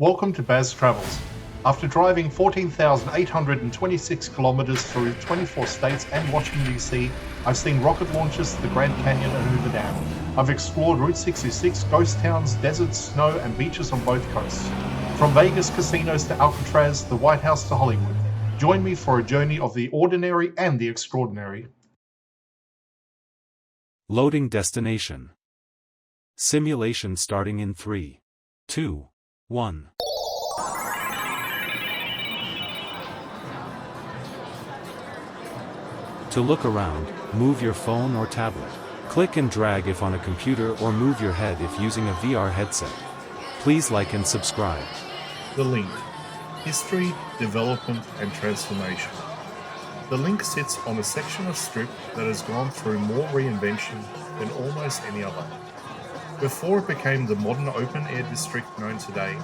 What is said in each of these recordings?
Welcome to Baz Travels. After driving 14,826 kilometers through 24 states and Washington DC, I've seen rocket launches to the Grand Canyon and Hoover Dam. I've explored Route 66, ghost towns, deserts, snow, and beaches on both coasts. From Vegas casinos to Alcatraz, the White House to Hollywood. Join me for a journey of the ordinary and the extraordinary. Loading destination. Simulation starting in 3, 2, 1. To look around, move your phone or tablet. Click and drag if on a computer or move your head if using a VR headset. Please like and subscribe. The LINQ. History, Development and Transformation. The LINQ sits on a section of strip that has gone through more reinvention than almost any other. Before it became the modern open-air district known today,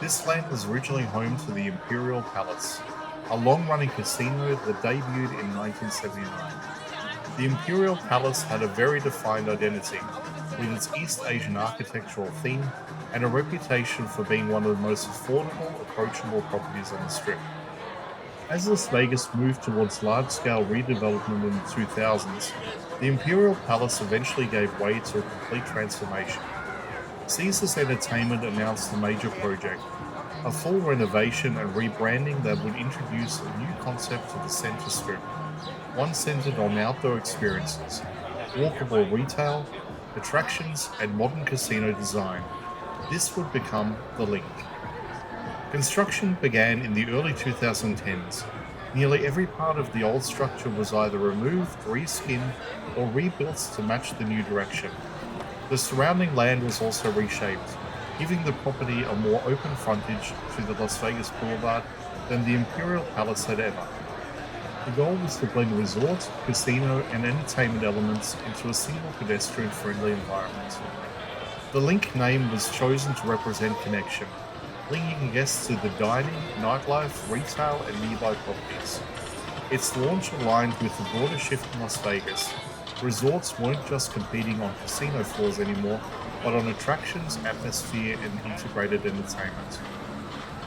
this land was originally home to the Imperial Palace, a long-running casino that debuted in 1979. The Imperial Palace had a very defined identity, with its East Asian architectural theme and a reputation for being one of the most affordable, approachable properties on the Strip. As Las Vegas moved towards large-scale redevelopment in the 2000s, the Imperial Palace eventually gave way to a complete transformation. Caesars Entertainment announced a major project, a full renovation and rebranding that would introduce a new concept to the center strip, one centered on outdoor experiences, walkable retail, attractions, and modern casino design. This would become the LINQ. Construction began in the early 2010s. Nearly every part of the old structure was either removed, reskinned, or rebuilt to match the new direction. The surrounding land was also reshaped, giving the property a more open frontage to the Las Vegas Boulevard than the Imperial Palace had ever. The goal was to blend resort, casino, and entertainment elements into a single pedestrian-friendly environment. The LINQ name was chosen to represent connection, linking guests to the dining, nightlife, retail, and nearby properties. Its launch aligned with the broader shift in Las Vegas. Resorts weren't just competing on casino floors anymore, but on attractions, atmosphere, and integrated entertainment.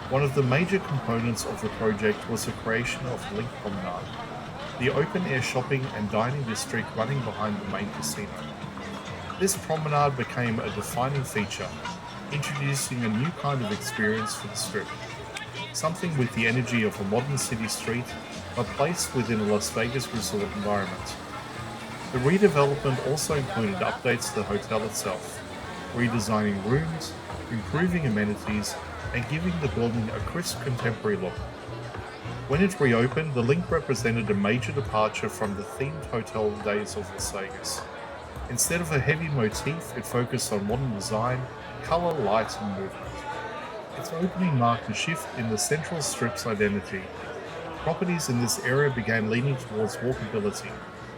One of the major components of the project was the creation of LINQ Promenade, the open-air shopping and dining district running behind the main casino. This promenade became a defining feature, introducing a new kind of experience for the Strip, something with the energy of a modern city street, but placed within a Las Vegas resort environment. The redevelopment also included updates to the hotel itself, redesigning rooms, improving amenities, and giving the building a crisp contemporary look. When it reopened, the LINQ represented a major departure from the themed hotel days of Las Vegas. Instead of a heavy motif, it focused on modern design, color, light, and movement. Its opening marked a shift in the Central Strip's identity. Properties in this area began leaning towards walkability,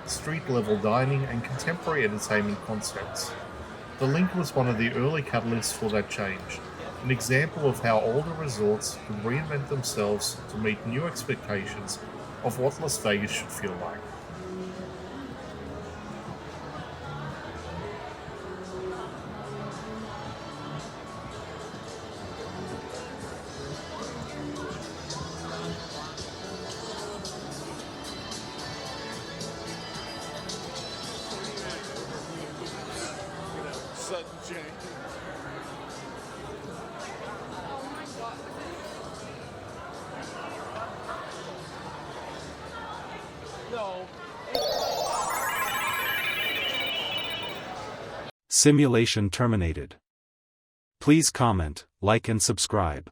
street-level dining, and contemporary entertainment concepts. The LINQ was one of the early catalysts for that change, an example of how older resorts could reinvent themselves to meet new expectations of what Las Vegas should feel like. Sudden change. No. Simulation terminated. Please comment, like and subscribe.